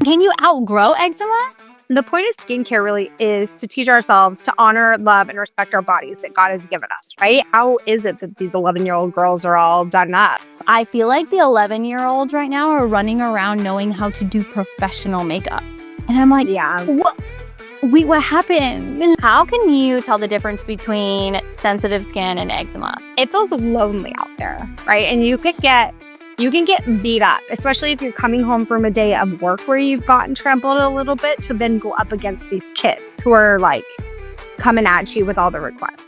Can you outgrow eczema? The point of skincare really is to teach ourselves to honor, love, and respect our bodies that God has given us, right? How is it that these 11-year-old girls are all done up? I feel like the 11-year-olds right now are running around knowing how to do professional makeup. And I'm like, Yeah. What happened? How can you tell the difference between sensitive skin and eczema? It feels lonely out there, right? And you can get beat up, especially if you're coming home from a day of work where you've gotten trampled a little bit to then go up against these kids who are like coming at you with all the requests.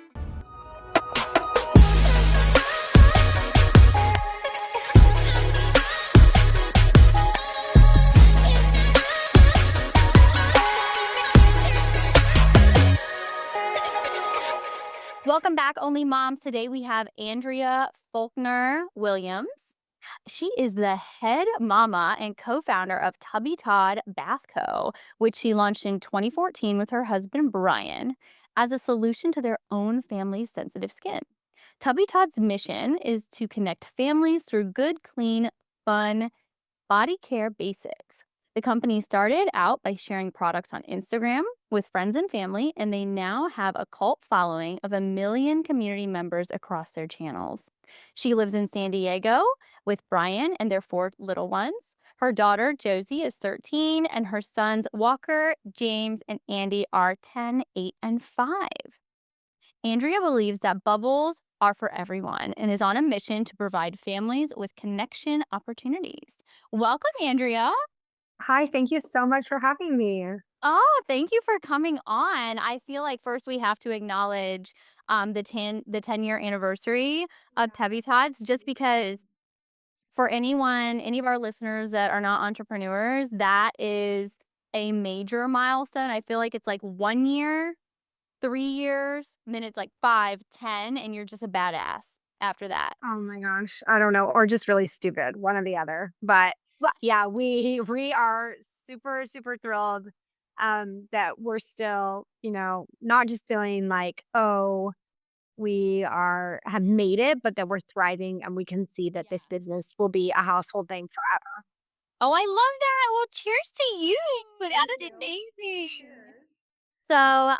Welcome back, Only Moms. Today we have Andrea Faulkner Williams. She is the head mama and co-founder of Tubby Todd Bath Co., which she launched in 2014 with her husband, Brian, as a solution to their own family's sensitive skin. Tubby Todd's mission is to connect families through good, clean, fun body care basics. The company started out by sharing products on Instagram with friends and family, and they now have a cult following of 1 million community members across their channels. She lives in San Diego with Brian and their 4 little ones. Her daughter, Josie, is 13, and her sons, Walker, James, and Andy, are 10, 8, and 5. Andrea believes that bubbles are for everyone and is on a mission to provide families with connection opportunities. Welcome, Andrea. Hi, thank you so much for having me. Oh, thank you for coming on. I feel like first we have to acknowledge the 10-year anniversary of Tubby Tots, just because for any of our listeners that are not entrepreneurs, that is a major milestone. I feel like it's like 1 year, 3 years, and then it's like 5, 10, and you're just a badass after that. Oh my gosh, I don't know, or just really stupid, one or the other. But But yeah, we are super thrilled that we're still, not just feeling like, oh, we have made it, but that we're thriving and we can see that this business will be a household name forever. Oh, I love that. Well, cheers to you. That is amazing. So,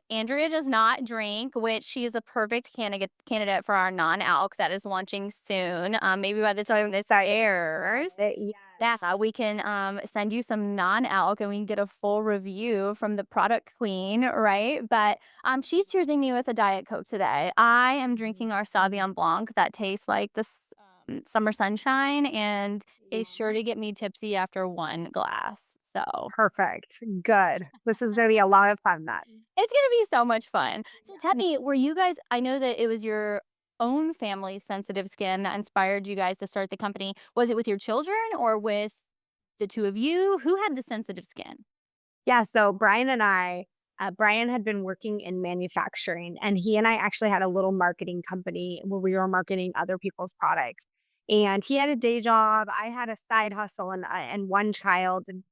Andrea does not drink, which she is a perfect candidate for our non-alc that is launching soon. Maybe by the time this airs, Yes. we can send you some non-alc and we can get a full review from the product queen, right? But she's cheersing me with a Diet Coke today. I am drinking our Sauvignon Blanc that tastes like this summer sunshine and is sure to get me tipsy after 1 glass. So Perfect. Good. This is going to be a lot of fun then. it's gonna be so much fun. So tell me, were you guys, I know that it was your own family's sensitive skin that inspired you guys to start the company. Was it with your children or with the 2 of you? Who had the sensitive skin? Yeah, so Brian had been working in manufacturing, and he and I actually had a little marketing company where we were marketing other people's products. And he had a day job, I had a side hustle and one child, and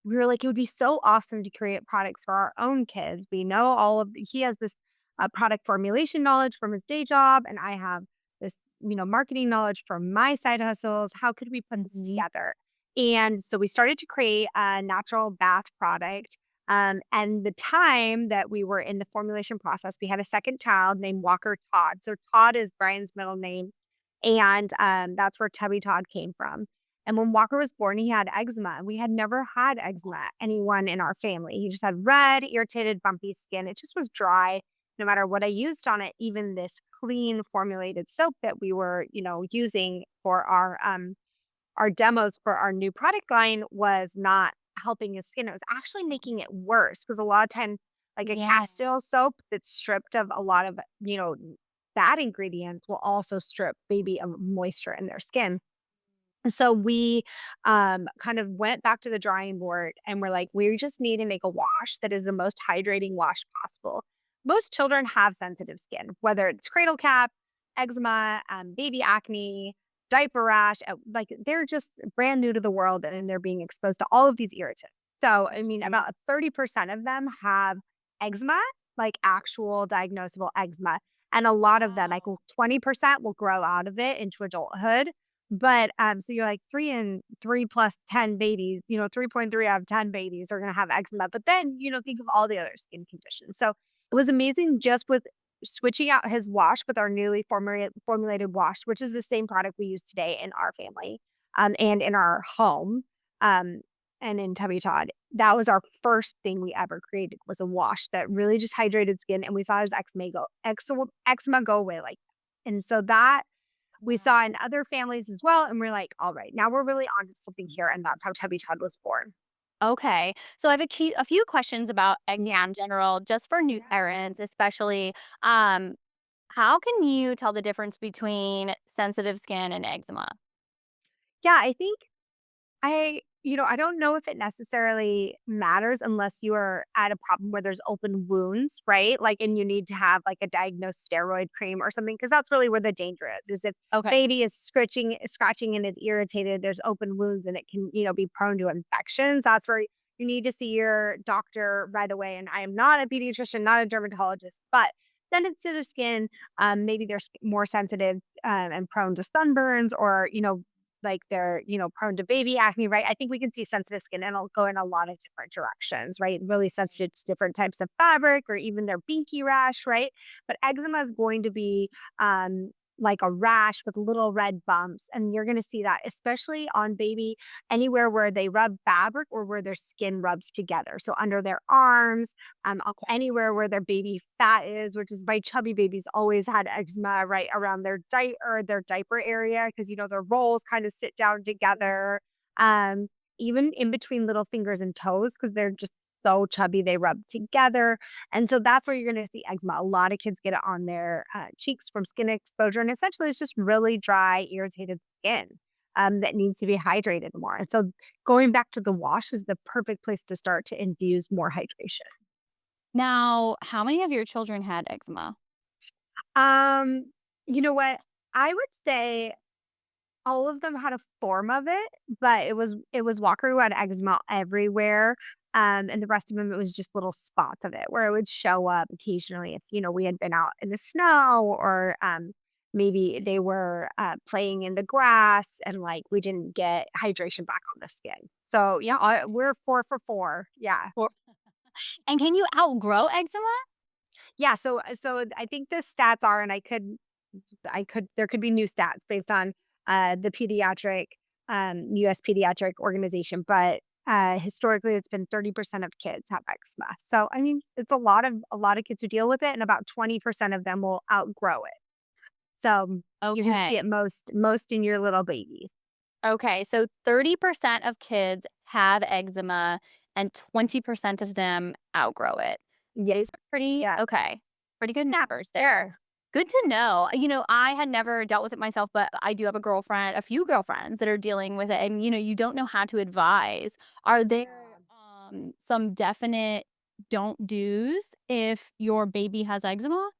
we were like, it would be so awesome to create products for our own kids. We know he has this product formulation knowledge from his day job, and I have this, marketing knowledge from my side hustles. How could we put this together? And so we started to create a natural bath product. And the time that we were in the formulation process, we had a second child named Walker Todd. So Todd is Brian's middle name. And that's where Tubby Todd came from. And when Walker was born, he had eczema. We had never had eczema, anyone in our family. He just had red, irritated, bumpy skin. It just was dry no matter what I used on it. Even this clean formulated soap that we were, using for our demos for our new product line was not helping his skin. It was actually making it worse because a lot of times, like a Yeah. castile soap that's stripped of a lot of, bad ingredients will also strip baby of moisture in their skin. So we kind of went back to the drawing board and we're like, we just need to make a wash that is the most hydrating wash possible. Most children have sensitive skin, whether it's cradle cap, eczema, baby acne, diaper rash. Like they're just brand new to the world and they're being exposed to all of these irritants. So, I mean, about 30% of them have eczema, like actual diagnosable eczema. And a lot of them, like 20% will grow out of it into adulthood, But, so you're like 3 plus 10 babies, 3.3 out of 10 babies are gonna have eczema, but then, think of all the other skin conditions. So, it was amazing just with switching out his wash with our newly formulated wash, which is the same product we use today in our family, and in our home, um, and in Tubby Todd. That was our first thing we ever created was a wash that really just hydrated skin, and we saw his eczema go away, like, and so that we saw in other families as well, and we're like, "All right, now we're really onto something here," and that's how Tubby Todd was born. Okay. So I have a few questions about eczema in general, just for new Yeah. parents, especially. Um, how can you tell the difference between sensitive skin and eczema? Yeah, I think I don't know if it necessarily matters unless you are at a problem where there's open wounds, right? Like, and you need to have like a diagnosed steroid cream or something, because that's really where the danger is if Okay. baby is scratching and is irritated, there's open wounds and it can, be prone to infections. That's where you need to see your doctor right away. And I am not a pediatrician, not a dermatologist, but sensitive skin, maybe they're more sensitive and prone to sunburns, or like they're, prone to baby acne, right? I think we can see sensitive skin and it'll go in a lot of different directions, right? Really sensitive to different types of fabric or even their binky rash, right? But eczema is going to be like a rash with little red bumps. And you're going to see that, especially on baby, anywhere where they rub fabric or where their skin rubs together. So under their arms, anywhere where their baby fat is, which is my chubby babies always had eczema right around their diaper area, because their rolls kind of sit down together. Um, Even in between little fingers and toes, because they're just so chubby, they rub together. And so that's where you're going to see eczema. A lot of kids get it on their cheeks from skin exposure. And essentially, it's just really dry, irritated skin that needs to be hydrated more. And so going back to the wash is the perfect place to start to infuse more hydration. Now, how many of your children had eczema? Um, you know what? I would say all of them had a form of it, but it was Walker who had eczema everywhere, and the rest of them, it was just little spots of it where it would show up occasionally if, we had been out in the snow, or, maybe they were, playing in the grass and, like, we didn't get hydration back on the skin. So, yeah, we're 4 for 4. Yeah. Or and can you outgrow eczema? Yeah, so I think the stats are, and I could there could be new stats based on the pediatric US pediatric organization, but historically it's been 30% of kids have eczema. So I mean, it's a lot of kids who deal with it, and about 20% of them will outgrow it. So you're gonna Okay. see it most in your little babies. Okay. So 30% of kids have eczema and 20% of them outgrow it. Yeah. These are pretty Yeah. okay. Pretty good numbers there. Good to know. I had never dealt with it myself, but I do have a few girlfriends that are dealing with it, and you don't know how to advise. Are there some definite don't do's if your baby has eczema?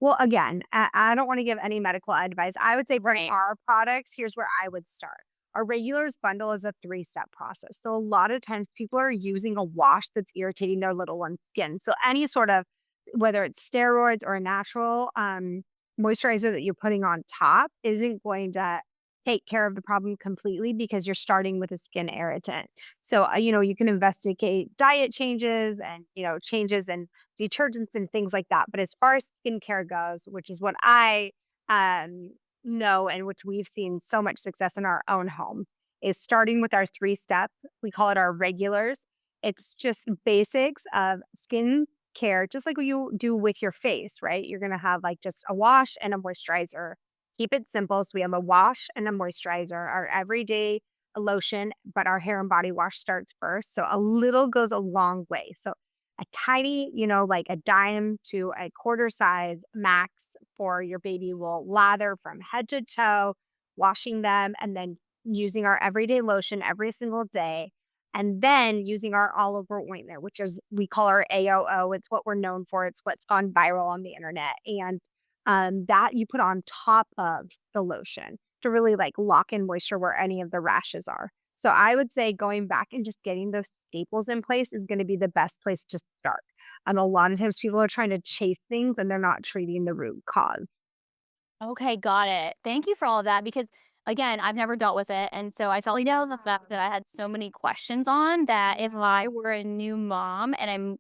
Well, again, I don't wanna give any medical advice. I would say for Right. our products, here's where I would start. Our regulars bundle is a three-step process. So a lot of times people are using a wash that's irritating their little one's skin. So any sort of, whether it's steroids or a natural, moisturizer that you're putting on top isn't going to take care of the problem completely, because you're starting with a skin irritant. So, you can investigate diet changes and, changes in detergents and things like that. But as far as skincare goes, which is what I um, know, and which we've seen so much success in our own home, is starting with our three-step. We call it our regulars. It's just basics of skin care, just like what you do with your face, right? You're going to have like just a wash and a moisturizer. Keep it simple. So we have a wash and a moisturizer, our everyday lotion, but our hair and body wash starts first. So a little goes a long way. So a tiny, like a dime to a quarter size max for your baby will lather from head to toe, washing them, and then using our everyday lotion every single day. And then using our all over ointment, which is we call our AOO. It's what we're known for. It's what's gone viral on the internet. And that you put on top of the lotion to really like lock in moisture where any of the rashes are. So I would say going back and just getting those staples in place is going to be the best place to start. A lot of times people are trying to chase things and they're not treating the root cause. Okay, got it. Thank you for all of that because again, I've never dealt with it, and so I felt like that was the fact that I had so many questions on that if I were a new mom and I'm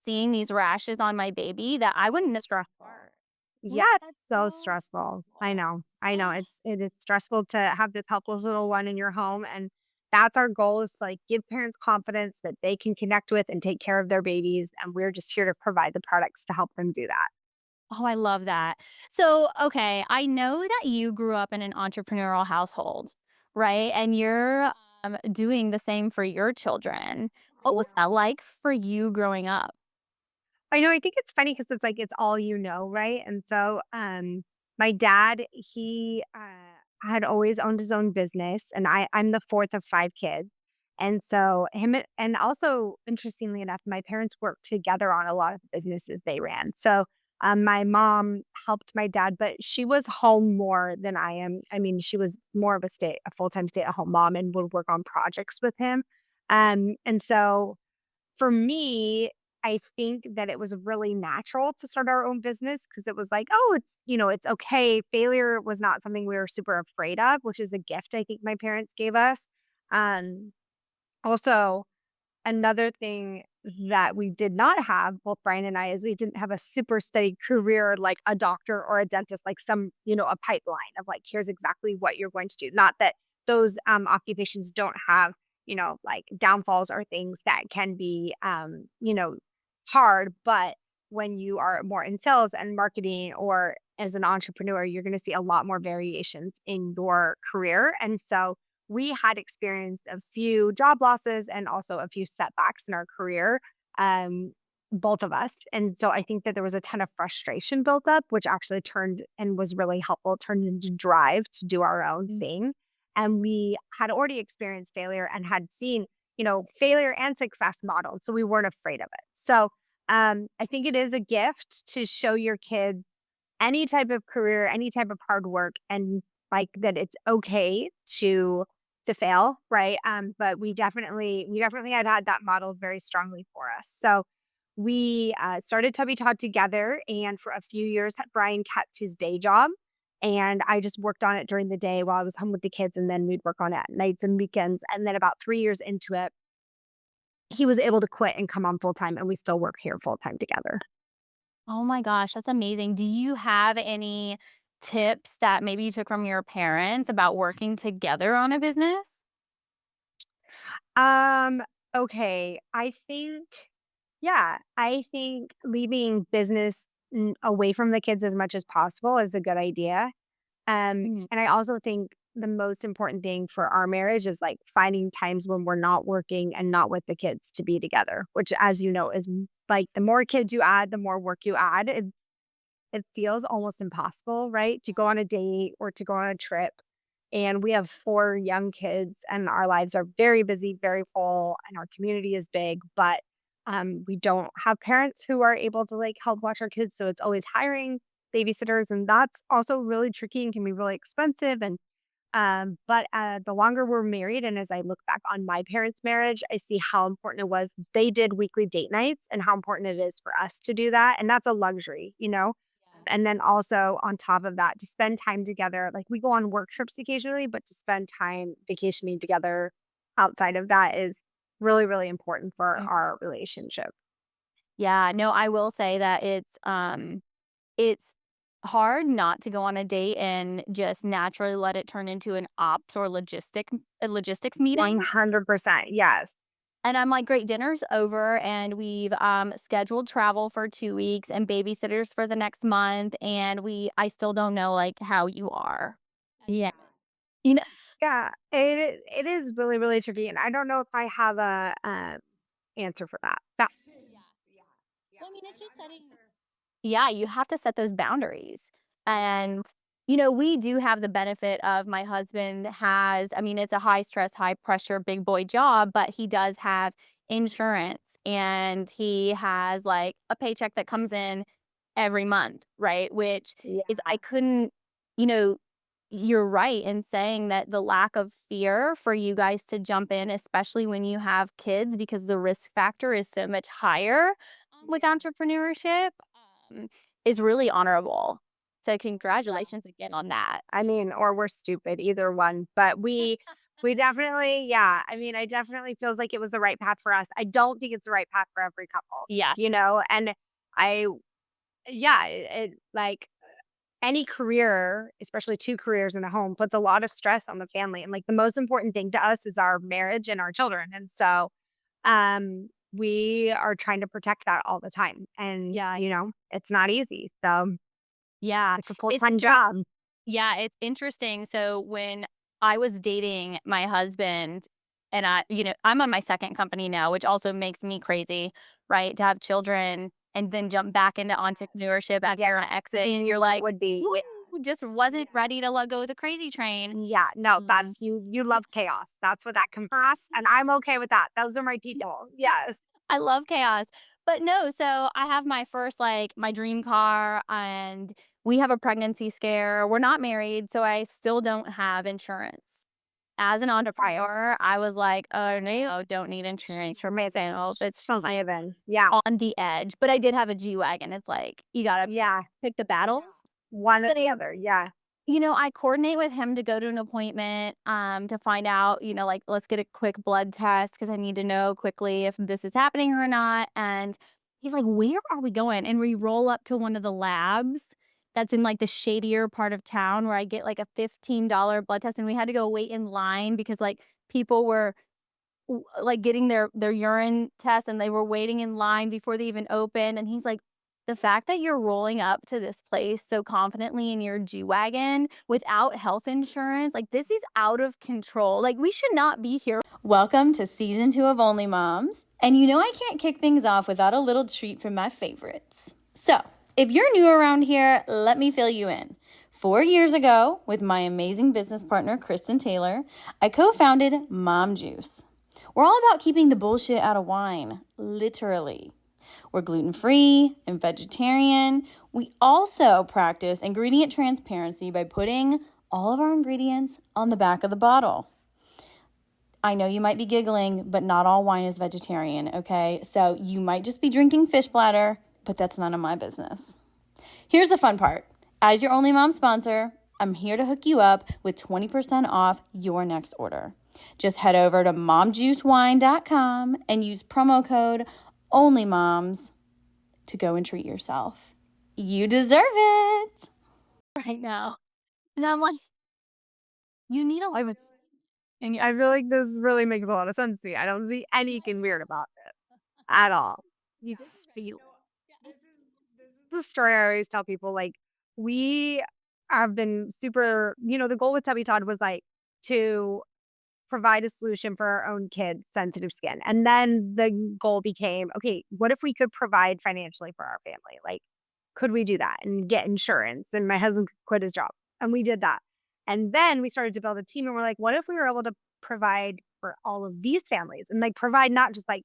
seeing these rashes on my baby, that I wouldn't know Stressful. where to Yeah, start. it's so stressful. I know. I know. It is stressful to have this helpless little one in your home, and that's our goal is to, like, give parents confidence that they can connect with and take care of their babies, and we're just here to provide the products to help them do that. Oh, I love that. So, okay, I know that you grew up in an entrepreneurial household, right? And you're doing the same for your children. What was that like for you growing up? I know, I think it's funny because it's like it's all you know, right? And so, my dad, he, had always owned his own business, and I'm the 4th of 5 kids. And so and also, interestingly enough, my parents worked together on a lot of the businesses they ran. So, my mom helped my dad, but she was home more than I am. I mean, she was more of a full-time stay-at-home mom and would work on projects with him. And so for me, I think that it was really natural to start our own business because it was like, "Oh, it's okay." Failure was not something we were super afraid of, which is a gift I think my parents gave us. Um, Also, another thing that we did not have, both Brian and I, is we didn't have a super steady career like a doctor or a dentist, like a pipeline of like, here's exactly what you're going to do. Not that those occupations don't have, like downfalls or things that can be, hard. But when you are more in sales and marketing or as an entrepreneur, you're going to see a lot more variations in your career. And so, we had experienced a few job losses and also a few setbacks in our career, um, both of us. And so I think that there was a ton of frustration built up, which actually turned and was really helpful, turned into drive to do our own Mm. thing. And we had already experienced failure and had seen, failure and success modeled. So we weren't afraid of it. So I think it is a gift to show your kids any type of career, any type of hard work, and like that it's okay to fail, right? But we definitely had that modeled very strongly for us. So we started Tubby Todd together, and for a few years, Brian kept his day job, and I just worked on it during the day while I was home with the kids, and then we'd work on it at nights and weekends. And then about 3 years into it, he was able to quit and come on full time, and we still work here full time together. Oh my gosh, that's amazing. Do you have any tips that maybe you took from your parents about working together on a business? Um, okay. I think leaving business away from the kids as much as possible is a good idea. Mhm. And I also think the most important thing for our marriage is like finding times when we're not working and not with the kids to be together, which, as you know, is like the more kids you add, the more work you add. It feels almost impossible, right? To go on a date or to go on a trip. And we have 4 young kids, and our lives are very busy, very full, and our community is big, but, we don't have parents who are able to, like, help watch our kids, so it's always hiring babysitters, and that's also really tricky and can be really expensive, and, the longer we're married and as I look back on my parents' marriage, I see how important it was they did weekly date nights and how important it is for us to do that, and that's a luxury, you know? And then also on top of that, to spend time together, like, we go on work trips occasionally, but to spend time vacationing together outside of that is really, really important for Mm. our relationship. Yeah, no, I will say that it's hard not to go on a date and just naturally let it turn into an ops or a logistics meeting. 100%, yes. And I'm like, "Great, dinner's over, and we've, scheduled travel for 2 weeks and babysitters for the next month, and I still don't know, like, how you are." Yeah. You know. Yeah, it is really, really tricky, and I don't know if I have a, answer for that. That is Yeah. yeah, yeah, Well, I mean, it's just I'm not setting. sure. Yeah, you have to set those boundaries. And, we do have the benefit of my husband has, I mean, it's a high stress, high pressure, big boy job, but he does have insurance and he has like a paycheck that comes in every month, right? Which is, Yeah. I couldn't, you know, you're right in saying that the lack of fear for you guys to jump in, especially when you have kids, because the risk factor is so much higher with Yeah. entrepreneurship, um, is really honorable. So congratulations again on that. I mean, or we're stupid, either one. But we definitely, yeah. I mean, I definitely feels like it was the right path for us. I don't think it's the right path for every couple, Yeah. and I, yeah, like any career, especially two careers in a home, puts a lot of stress on the family. And like the most important thing to us is our marriage and our children. And so we are trying to protect that all the time. And Yeah. it's not easy. So Yeah. it's a It's full-time job. Yeah, it's interesting. So when I was dating my husband and I'm on my second company now, which also makes me crazy, right? To have children and then jump back into entrepreneurship after you're on exit and you're like, Would be "Woo," just wasn't ready to let go of the crazy train. Yeah, no, Mhm. that's you love chaos. That's what that compass, and I'm okay with that. Those are my people. Yes. I love chaos. But no, so I have my first, like, my dream car, and we have a pregnancy scare. We're not married, so I still don't have insurance. As an entrepreneur, I was like, "Oh, no, don't need insurance for myself." It's Sounds living. Yeah. on the edge, but I did have a G-Wagon. It's like, you gotta Yeah. pick the battles. One or But, the other. Yeah. I coordinate with him to go to an appointment, to find out, like, let's get a quick blood test because I need to know quickly if this is happening or not, and he's like, "Where are we going?" And we roll up to one of the labs that's in, like, the shadier part of town where I get, like, a $15 blood test, and we had to go wait in line because, like, people were like, getting their urine test, and they were waiting in line before they even opened, and he's like, "The fact that you're rolling up to this place so confidently in your G-Wagon without health insurance, like, this is out of control. Like, we should not be here." Welcome to season 2 of Only Moms, and I can't kick things off without a little treat from my favorites. So, if you're new around here, let me fill you in. 4 years ago, with my amazing business partner, Kristen Taylor, I co-founded Mom Juice. We're all about keeping the bullshit out of wine, literally. We're gluten-free and vegetarian. We also practice ingredient transparency by putting all of our ingredients on the back of the bottle. I know you might be giggling, but not all wine is vegetarian, okay? So you might just be drinking fish bladder, but that's none of my business. Here's the fun part. As your Only Mom sponsor, I'm here to hook you up with 20% off your next order. Just head over to momjuicewine.com and use promo code ONLYMOMS to go and treat yourself. You deserve it right now. And I'm like, you need a life. And I feel like this really makes a lot of sense to me. I don't see anything weird about it at all. You speak. This is the story I always tell people. Like, we have been super, the goal with Tubby Todd was like to provide a solution for our own kids' sensitive skin. And then the goal became, okay, what if we could provide financially for our family? Like, could we do that and get insurance? And my husband could quit his job. And we did that. And then we started to build a team and we're like, what if we were able to provide for all of these families and like provide not just like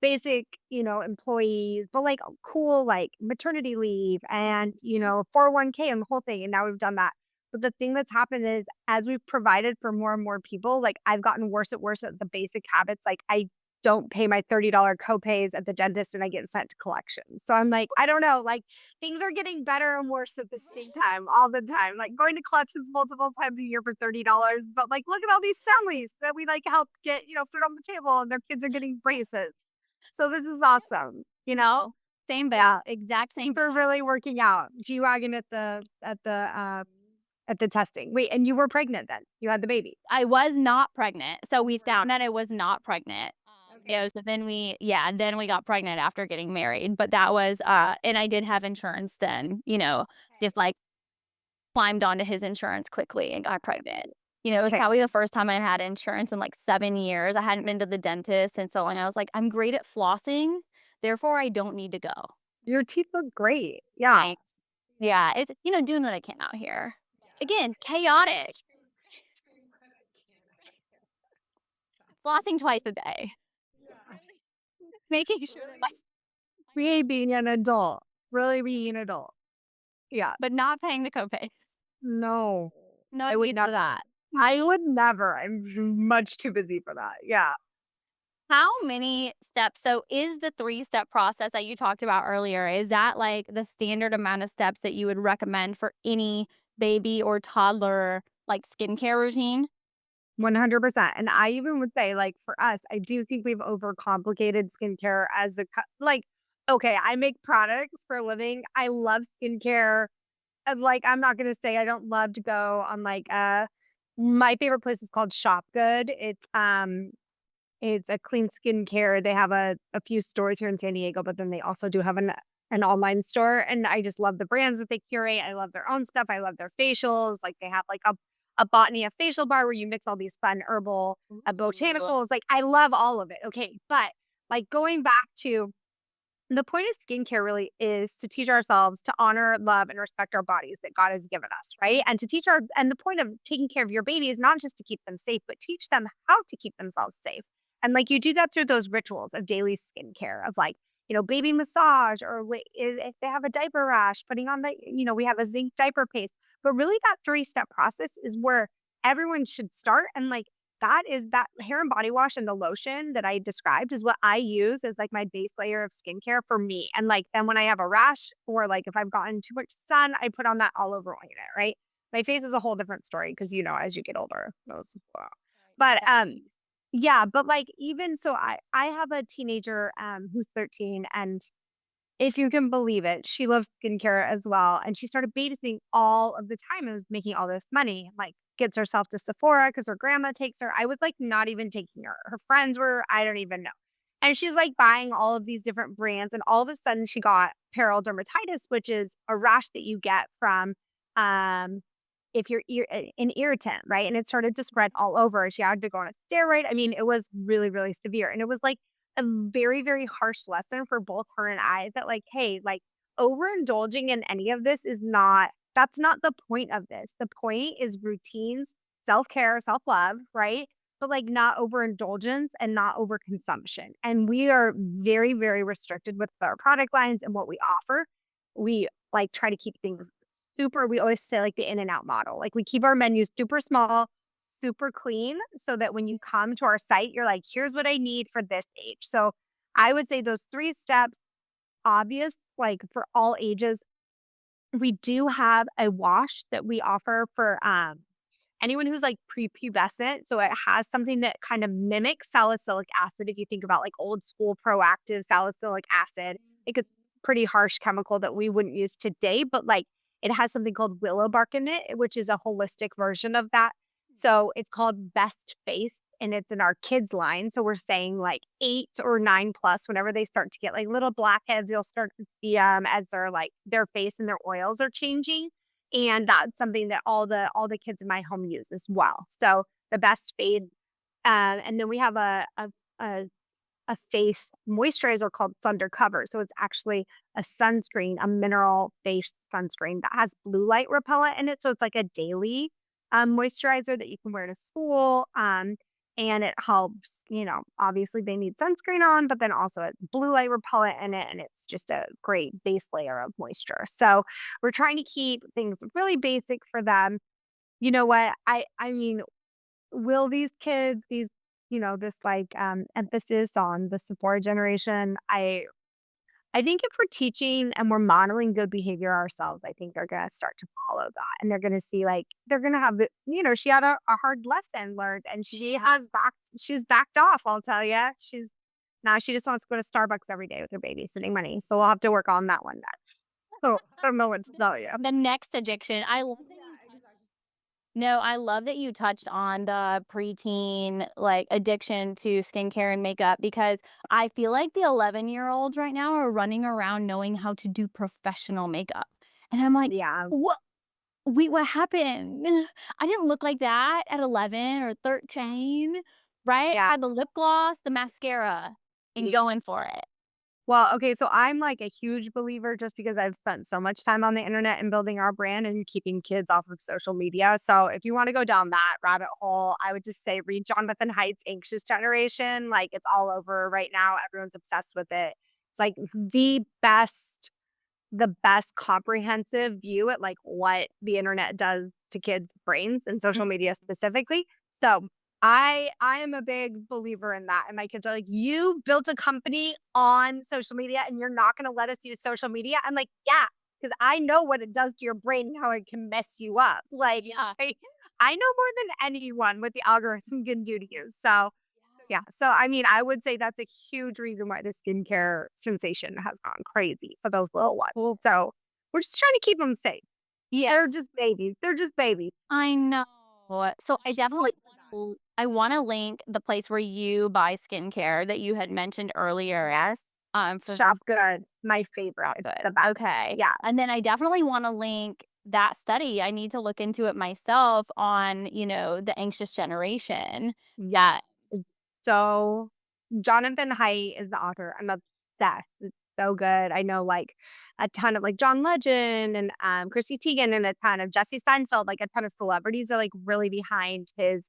basic, employees, but like cool, like maternity leave and, 401k and the whole thing. And now we've done that. But the thing that's happened is as we've provided for more and more people, like I've gotten worse at the basic habits. Like I don't pay my $30 copays at the dentist and I get sent to collections. So I'm like, I don't know, like things are getting better and worse at the same time, all the time. Like going to collections multiple times a year for $30. But like, look at all these families that we like help get, food on the table and their kids are getting braces. So this is awesome, Same, Yeah. exact same. For really working out. G-Wagon at the testing. Wait, and you were pregnant then? You had the baby? I was not pregnant. So we found that I was not pregnant. So then we got pregnant after getting married. But that was, and I did have insurance then, just like climbed onto his insurance quickly and got pregnant. It was Okay. probably the first time I had insurance in like 7 years. I hadn't been to the dentist in so long. I was like, I'm great at flossing, therefore I don't need to go. Your teeth look great. Yeah. Thanks. Yeah, it's, doing what I can out here. Again, chaotic. Flossing twice a day. Making sure that Really being an adult. Really being an adult. Yeah. but not paying the copay. No. No, I would not that. I would never. I'm much too busy for that. Yeah. How many steps? So is the 3-step process that you talked about earlier, is that like the standard amount of steps that you would recommend for any baby or toddler, like, skincare routine? 100%. And I even would say, like, for us, I do think we've overcomplicated skincare as a like, okay, I make products for a living. I love skincare. And, like, I'm not gonna say I don't love to go on, like, my favorite place is called Shop Good. It's a clean skincare. They have a few stores here in San Diego, but then they also do have an online store, and I just love the brands that they curate. I love their own stuff. I love their facials. Like, they have, like, a Botany, a facial bar where you mix all these fun herbal, Ooh. botanicals. Like, I love all of it, okay? But, like, going back to the point of skincare really is to teach ourselves to honor, love, and respect our bodies that God has given us, right? And to teach our and the point of taking care of your baby is not just to keep them safe, but teach them how to keep themselves safe. And like you do that through those rituals of daily skincare of like, baby massage or if they have a diaper rash, putting on we have a zinc diaper paste. But really that three-step process is where everyone should start. And like that is that hair and body wash and the lotion that I described is what I use as, like, my base layer of skincare for me, and, like, then when I have a rash or, like, if I've gotten too much sun, I put on that olive oil unit, right? My face is a whole different story because, as you get older, those but, yeah, but, like, even so, I have a teenager, who's 13, and if you can believe it, she loves skincare as well, and she started babysitting all of the time and was making all this money, like, gets herself to Sephora because her grandma takes her. I was, like, not even taking her. Her friends were I don't even know. And she's, like, buying all of these different brands, and all of a sudden she got perioral dermatitis, which is a rash that you get from, um, if you're an irritant, right? And it started to spread all over. She had to go on a steroid. I mean, it was really, really severe, and it was, like, a very, very harsh lesson for both her and I that like, hey, like overindulging in any of this is not that's not the point of this. The point is routines, self-care, self-love, right? But like not overindulgence and not overconsumption. And we are very, very restricted with our product lines and what we offer. We like try to keep things we always say like the in and out model. Like we keep our menus super small, super clean so that when you come to our site, you're like, here's what I need for this age. So I would say those 3 steps, obvious, like for all ages. We do have a wash that we offer for anyone who's like prepubescent. So it has something that kind of mimics salicylic acid. If you think about like old school proactive salicylic acid, like it's pretty harsh chemical that we wouldn't use today, but like it has something called willow bark in it, which is a holistic version of that. So it's called Best Face and it's in our kids line. So we're saying like 8 or 9 plus, whenever they start to get like little blackheads, you'll start to see them as their face and their oils are changing. And that's something that all the kids in my home use as well. So the Best Face, and then we have a a face moisturizer called Undercover. So it's actually a sunscreen, a mineral face sunscreen that has blue light repellent in it. So it's like a daily moisturizer that you can wear to school. And it helps, obviously they need sunscreen on, but then also it's blue light repellent in it. And it's just a great base layer of moisture. So we're trying to keep things really basic for them. You know what? I mean, will these kids, this like emphasis on the support generation, I think if we're teaching and we're modeling good behavior ourselves, I think they're gonna start to follow that and they're gonna see like they're gonna have she had a hard lesson learned and she's backed off, I'll tell you. She just wants to go to Starbucks every day with her babysitting money. So we'll have to work on that one next. So I don't know what to tell you. The next addiction, I love that you touched No, I love that you touched on the preteen, like, addiction to skincare and makeup because I feel like the 11-year-olds right now are running around knowing how to do professional makeup, and I'm like, Yeah. "What wait, what happened? I didn't look like that at 11 or 13, right? Yeah. I had the lip gloss, the mascara, and going for it." Well, okay, so I'm like a huge believer just because I've spent so much time on the internet and building our brand and keeping kids off of social media. So if you want to go down that rabbit hole, I would just say read Jonathan Haidt's Anxious Generation. Like it's all over right now. Everyone's obsessed with it. It's like the best comprehensive view at like what the internet does to kids' brains and social media specifically. So I am a big believer in that, and my kids are like, "You built a company on social media, and you're not gonna let us use social media?" I'm like, "Yeah, because I know what it does to your brain and how it can mess you up." Like, Yeah. I know more than anyone what the algorithm can do to you. So, yeah. So, I mean, I would say that's a huge reason why the skincare sensation has gone crazy for those little ones. Well, So, we're just trying to keep them safe. yeah, They're just babies. They're just babies. I know. So I I should definitely wait for that. I wanna link the place where you buy skincare that you had mentioned earlier, Yes. for Shop Good, my favorite. Shop It's Good. the best. Okay. Yeah. And then I definitely wanna link that study. I need to look into it myself on, the anxious generation. Yes. It's so Jonathan Haidt is the author. I'm obsessed. It's so good. I know, like, a ton of, like, John Legend and, Chrissy Teigen and a ton of Jesse Steinfeld, like, a ton of celebrities are, like, really behind his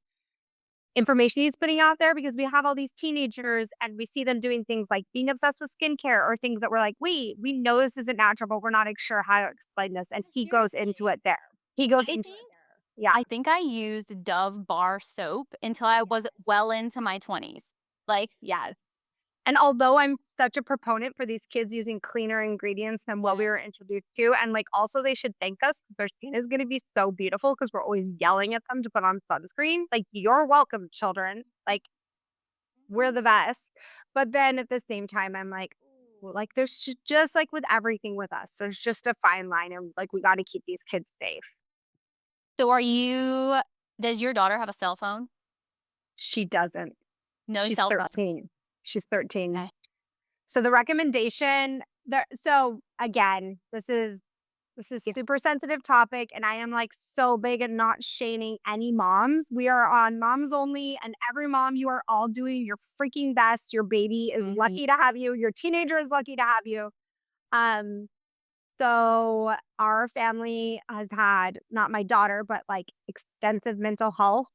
information he's putting out there because we have all these teenagers and we see them doing things like being obsessed with skincare or things that we're like, "Wait, we know this isn't natural, but we're not sure how to explain this." And he goes into Seriously. it there. He goes I into it think there. Yeah. I think I used Dove bar soap until I was well into my 20s. Like, Yes. And although I'm such a proponent for these kids using cleaner ingredients than what we yes. were introduced to, and like also they should thank us because their skin is going to be so beautiful because we're always yelling at them to put on sunscreen. Like, you're welcome, children. Like, we're the best. But then at the same time, I'm like, "Ooh," like, there's just like with everything with us, there's just a fine line, and like, we got to keep these kids safe. So does your daughter have a cell phone? She doesn't. No She's cell phone. 13. She's 13. Okay. So the recommendation there so again, this is super sensitive topic and I am like so big at not shaming any moms. We are on moms only and every mom you are all doing your freaking best. Your baby is Mhm. lucky to have you. Your teenager is lucky to have you. Um so our family has had not my daughter but like extensive mental health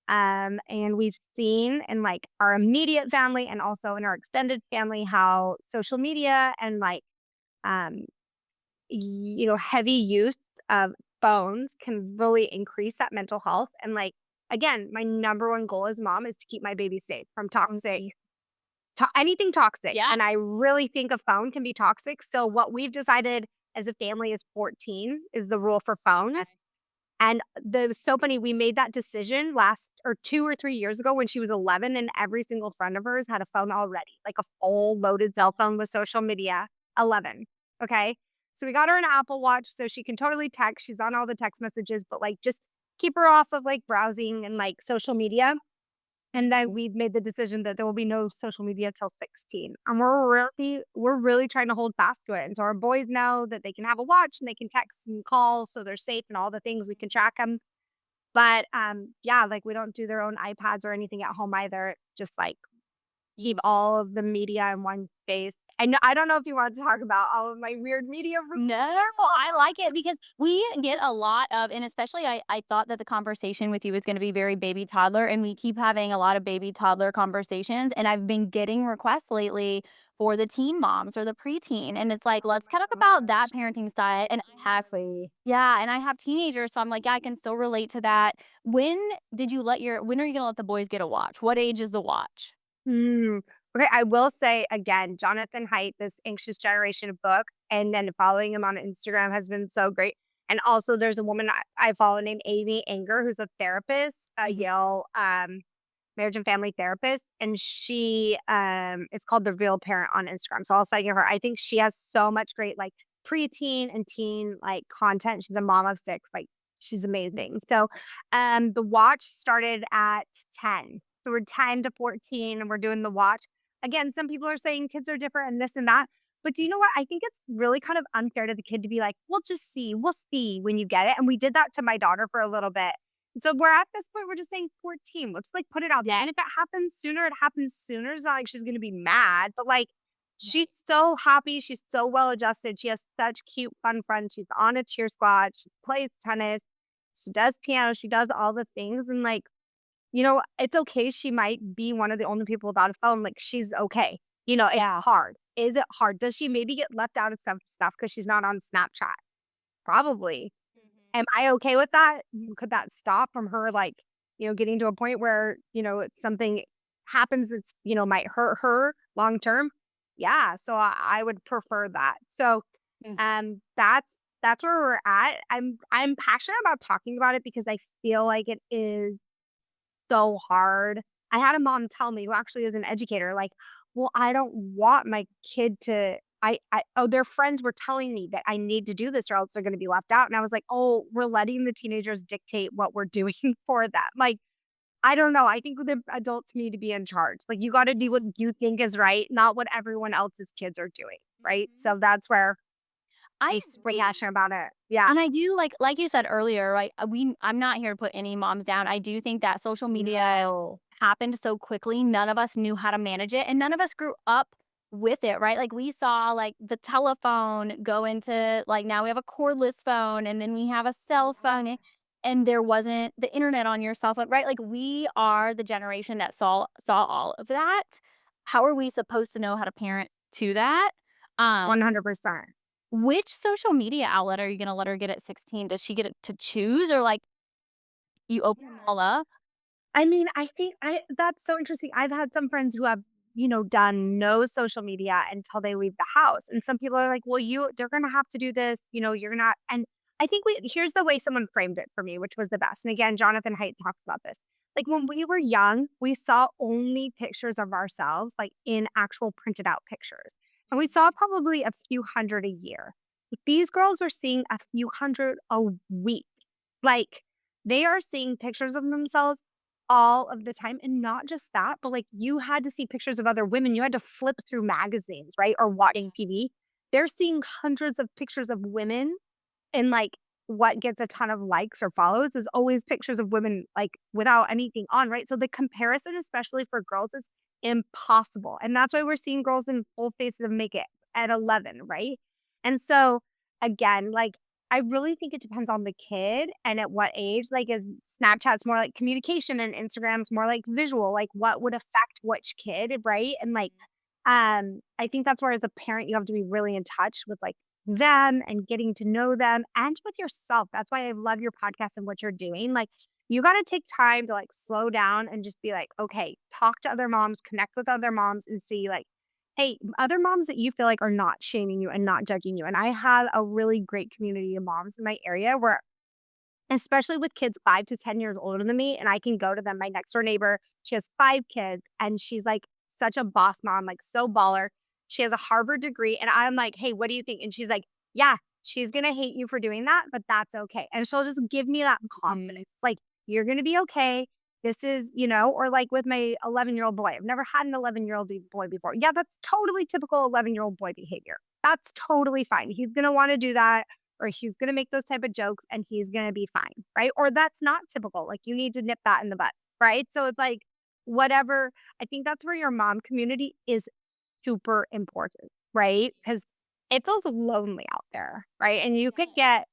and we've seen in like our immediate family and also in our extended family how social media and like um heavy use of phones can really increase that mental health and like again my number one goal as mom is to keep my baby safe from toxic anything toxic Yeah. and I really think a phone can be toxic so what we've decided as a family is 14 is the rule for phones Okay. and the so funny, we made that decision last or 2 or 3 years ago when she was 11, and every single friend of hers had a phone already, like a full loaded cell phone with social media. 11, okay? So we got her an Apple Watch so she can totally text. She's on all the text messages, but, like, just keep her off of, like, browsing and, like, social media. And then we've made the decision that there will be no social media till 16. And we're really trying to hold fast to it. And so our boys know that they can have a watch and they can text and call so they're safe and all the things we can track them. But yeah, like we don't do their own iPads or anything at home either. Just like keep all of the media in one space. I don't know if you want to talk about all of my weird media No, rules. I like it because we get a lot of, and especially I thought that the conversation with you was going to be very baby toddler, and we keep having a lot of baby toddler conversations. And I've been getting requests lately for the teen moms or the preteen. And it's like, Oh let's my talk about that gosh. parenting style. And Exactly. yeah, and I have teenagers. So I'm like, yeah, I can still relate to that. When are you going to let the boys get a watch? What age is the watch? Mm. Okay, I will say again, Jonathan Haidt, this Anxious Generation book, and then following him on Instagram has been so great. And also, there's a woman I follow named Amy Anger, who's a therapist, a Mhm. Yale marriage and family therapist, and she it's called The Real Parent on Instagram. So I'll send you her. I think she has so much great like preteen and teen like content. She's a mom of six, like she's amazing. So the watch started at 10. So we're 10 to 14 and we're doing the watch. Again, some people are saying kids are different and this and that. But do you know what? I think it's really kind of unfair to the kid to be like, we'll just see, we'll see when you get it. And we did that to my daughter for a little bit. And so we're at this point, we're just saying 14. Let's like put it out there. And if it happens sooner, it happens sooner. It's not like she's gonna be mad, but like she's so happy. She's so well adjusted. She has such cute, fun friends. She's on a cheer squad. She plays tennis. She does piano. She does all the things. And like, it's okay. She might be one of the only people without a phone. Like she's okay. It's Yeah. hard. Is it hard? Does she maybe get left out of some stuff because she's not on Snapchat? Probably. Mhm. Am I okay with that? Could that stop from her, like, getting to a point where, something happens that's, might hurt her long term. Yeah. So I would prefer that. So Mm. that's where we're at. I'm passionate about talking about it because I feel like it is so hard. I had a mom tell me, who actually is an educator, like, "Well, I don't want my kid to." Their friends were telling me that I need to do this or else they're going to be left out. And I was like, oh, we're letting the teenagers dictate what we're doing for them. Like, I don't know. I think the adults need to be in charge. Like, you got to do what you think is right, not what everyone else's kids are doing. Right. Mhm. So that's where I I'm super agree. passionate about it. Yeah. And I do like you said earlier, right? I'm not here to put any moms down. I do think that social media No. happened so quickly. None of us knew how to manage it and none of us grew up with it, right? Like we saw like the telephone go into like now we have a cordless phone and then we have a cell phone and there wasn't the internet on your cell phone, right? Like we are the generation that saw all of that. How are we supposed to know how to parent to that? Um 100%. which social media outlet are you gonna let her get at 16? Does she get it to choose or, like, you open them Yeah. all up? I mean, I think I that's so interesting. I've had some friends who have, done no social media until they leave the house. And some people are like, well, they're gonna have to do this, you're not and I think here's the way someone framed it for me, which was the best. And again, Jonathan Haidt talks about this. Like when we were young, we saw only pictures of ourselves, like in actual printed out pictures. And we saw probably a few hundred a year. These girls are seeing a few hundred a week. Like they are seeing pictures of themselves all of the time, and not just that, but, like, you had to see pictures of other women, you had to flip through magazines, right, or watch TV. They're seeing hundreds of pictures of women, and, like, what gets a ton of likes or follows is always pictures of women, like, without anything on, right? So the comparison, especially for girls, is impossible, and that's why we're seeing girls in full faces of makeup at 11, right? And so, again, like, I really think it depends on the kid and at what age, like, is Snapchat's more like communication and Instagram's more like visual, like, what would affect which kid, right? And, like, I think that's where as a parent, you have to be really in touch with, like, them and getting to know them and with yourself. That's why I love your podcast and what you're doing. Like, you gotta take time to, like, slow down and just be like, "Okay, talk to other moms, connect with other moms, and see, like, hey, other moms that you feel like are not shaming you and not judging you." And I have a really great community of moms in my area where especially with kids 5 to 10 years older than me, and I can go to them. My next door neighbor, she has 5 kids, and she's, like, such a boss mom, like, so baller. She has a Harvard degree, and I'm like, "Hey, what do you think?" And she's like, "Yeah, she's gonna hate you for doing that, but that's okay." And she'll just give me that confidence, like, "You're gonna be okay. This is" or, like, with my 11-year-old boy. I've never had an 11-year-old boy before. Yeah, that's totally typical 11-year-old boy behavior. That's totally fine. He's gonna wanna do that or he's gonna make those type of jokes and he's gonna be fine, right? Or that's not typical. Like you need to nip that in the butt, right? So it's like whatever. I think that's where your mom community is super important, right? Because it feels lonely out there, right? And you can get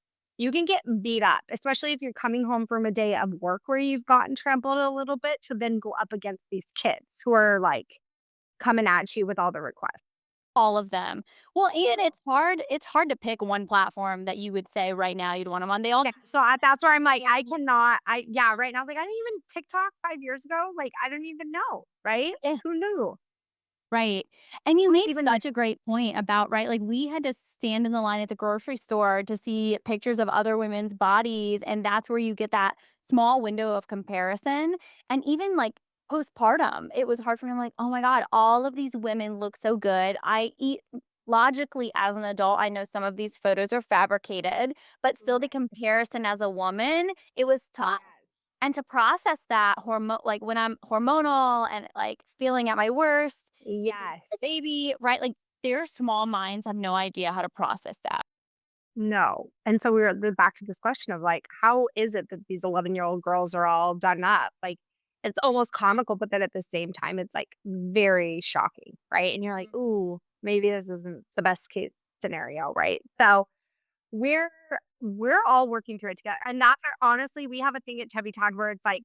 beat up, especially if you're coming home from a day of work where you've gotten trampled a little bit to then go up against these kids who are like coming at you with all the requests. All of them. Well, and it's hard to pick one platform that you would say right now you'd want them on. They all Yeah, so that's where I'm like, I cannot yeah, right now, like, I didn't even TikTok 5 years ago, like, I don't even know, right? eh, Who knew? right. And you Who's made even such a great point about, right, like, we had to stand in the line at the grocery store to see pictures of other women's bodies, and that's where you get that small window of comparison. And even, like, postpartum, it was hard for me. I'm like, "Oh my god, all of these women look so good." I eat logically, as an adult, I know some of these photos are fabricated, but still the Right. comparison as a woman, it was tough. Yes. And to process that like, when I'm hormonal and, like, feeling at my worst, it's Yes. the baby, right? Like, their small minds have no idea how to process that. No, and so we're back to this question of, like, how is it that these 11-year-old girls are all done up? Like, it's almost comical, but then at the same time, it's, like, very shocking, right? And you're like, "Ooh, maybe this isn't the best case scenario," right? So We're we're all working through it together, and that's our honestly, we have a thing at Tubby Todd where it's like,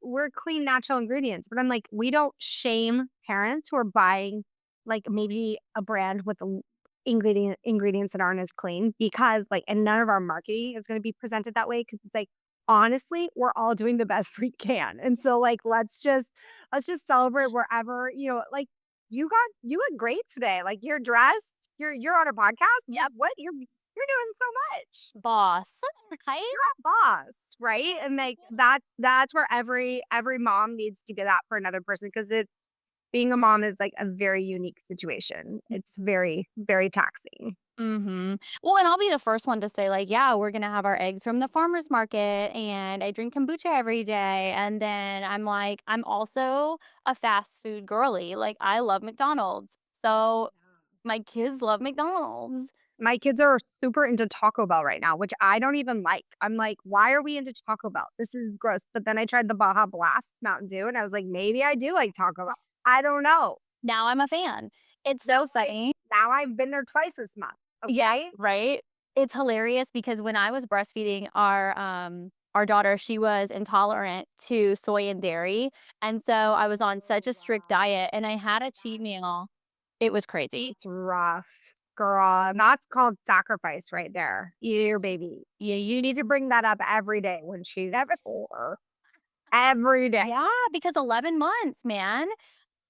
we're clean natural ingredients, but I'm like, we don't shame parents who are buying, like, maybe a brand with the ingredients that aren't as clean because, like and none of our marketing is gonna be presented that way because it's like, honestly, we're all doing the best we can. And so like let's just celebrate wherever, you look great today. Like you're dressed, you're on a podcast. Yep. What you're doing so much. Boss. Right? You're a boss, right? And like that's where every mom needs to get that for another person because it's being a mom is like a very unique situation. It's very, very taxing. Mhm. Well, and I'll be the first one to say, like, "Yeah, we're gonna have our eggs from the farmer's market, and I drink kombucha every day." And then I'm like, I'm also a fast food girly. Like, I love McDonald's. So my kids love McDonald's. My kids are super into Taco Bell right now, which I don't even like. I'm like, why are we into Taco Bell? This is gross. But then I tried the Baja Blast Mountain Dew and I was like, maybe I do like Taco Bell. I don't know. Now I'm a fan. It's so funny. Now I've been there twice this month. Yeah, Okay. right? It's hilarious because when I was breastfeeding our daughter, she was intolerant to soy and dairy, and so I was on such a strict diet, and I had a cheat meal. It was crazy. It's rough, girl. That's called sacrifice right there. Your baby. You need to bring that up every day when she's at 4. Every day. Yeah, because 11 months, man.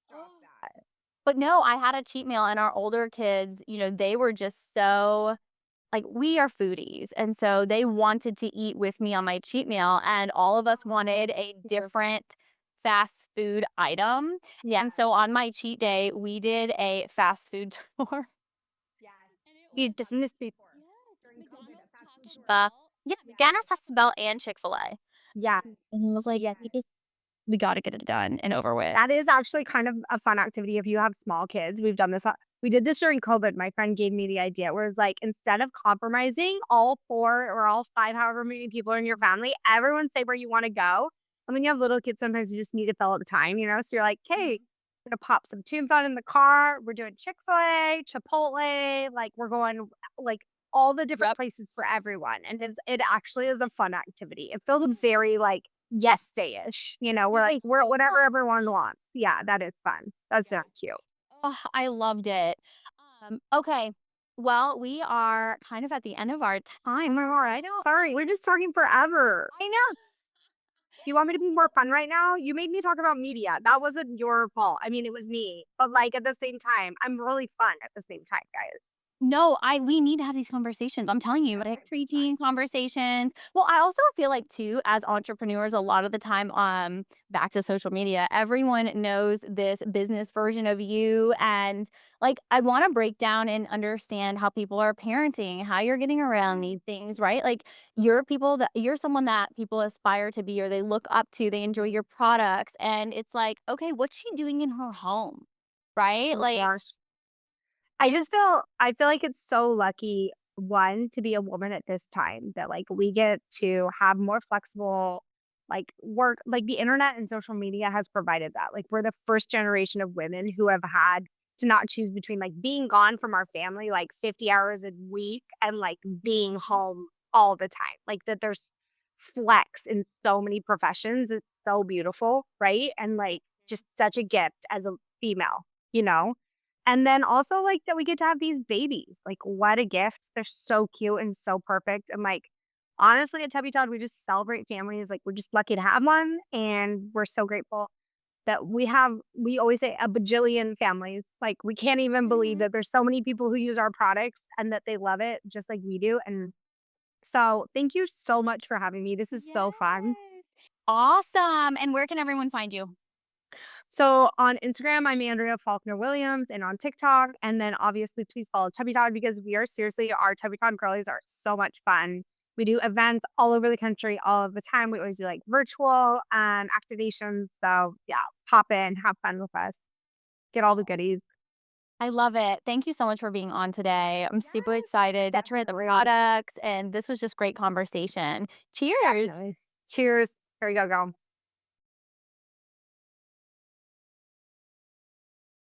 Stop that. But no, I had a cheat meal, and our older kids, they were just so like, we are foodies, and so they wanted to eat with me on my cheat meal, and all of us wanted a different fast food item, Yeah. and so on my cheat day, we did a fast food tour. Yes. And it You've was done this before. yes, During COVID, McDonald's, a fast food Taco tour. Bell. Yeah, McDonald's, Taco Bell, and Chick-fil-A. Yes. And I was like, Yes. we gotta get it done and over with. That is actually kind of a fun activity if you have small kids. We've done this we did this during COVID. My friend gave me the idea where it's like, instead of compromising all 4 or all 5, however many people are in your family, everyone say where you wanna go. And when you have little kids, sometimes you just need to fill out the time, you know? So you're like, "Hey, we're gonna pop some tunes on in the car. We're doing Chick-fil-A, Chipotle, like, we're going, like, all the different Yep. places for everyone." And it actually is a fun activity. It feels very, like, yes day-ish, we're like, we're whatever everyone wants. Yeah, that is fun. That's not cute. Oh, I loved it. Okay. Well, we are kind of at the end of our Oh time. my god, I know. Sorry, we're just talking forever. I know. You want me to be more fun right now? You made me talk about media. That wasn't your fault. I mean, it was me. But like at the same time, I'm really fun at the same time, guys. No, we need to have these conversations. I'm telling you, like Okay, fine. preteen conversations. Well, I also feel like too, as entrepreneurs, a lot of the time, back to social media, everyone knows this business version of you. And like I want to break down and understand how people are parenting, how you're getting around these things, right? Like you're someone that people aspire to be or they look up to, they enjoy your products. And it's like, okay, what's she doing in her home? Right? Oh my Like gosh. I feel like it's so lucky, one, to be a woman at this time that, like, we get to have more flexible, like, work like, the internet and social media has provided that. Like, we're the first generation of women who have had to not choose between, like, being gone from our family, like, 50 hours a week and, like, being home all the time. Like, that there's flex in so many professions is so beautiful, right? And, like, just such a gift as a female, you know? And then also, like, that we get to have these babies. Like, what a gift. They're so cute and so perfect. And, like, honestly, at Tubby Todd, we just celebrate families. Like, we're just lucky to have one. And we're so grateful that we always say a bajillion families. Like, we can't even believe Mhm. that there's so many people who use our products and that they love it just like we do. And so, thank you so much for having me. This is so fun. Yes. Awesome. And where can everyone find you? So on Instagram, I'm Andrea Faulkner Williams, and on TikTok. And then obviously, please follow Tubby Todd because we are seriously, our Tubby Todd girlies are so much fun. We do events all over the country all of the time. We always do like virtual activations. So yeah, pop in, have fun with us, get all the goodies. I love it. Thank you so much for being on today. I'm super Yes, excited to try the definitely. products, and this was just great conversation. Cheers. Definitely. Cheers. Here we go, go.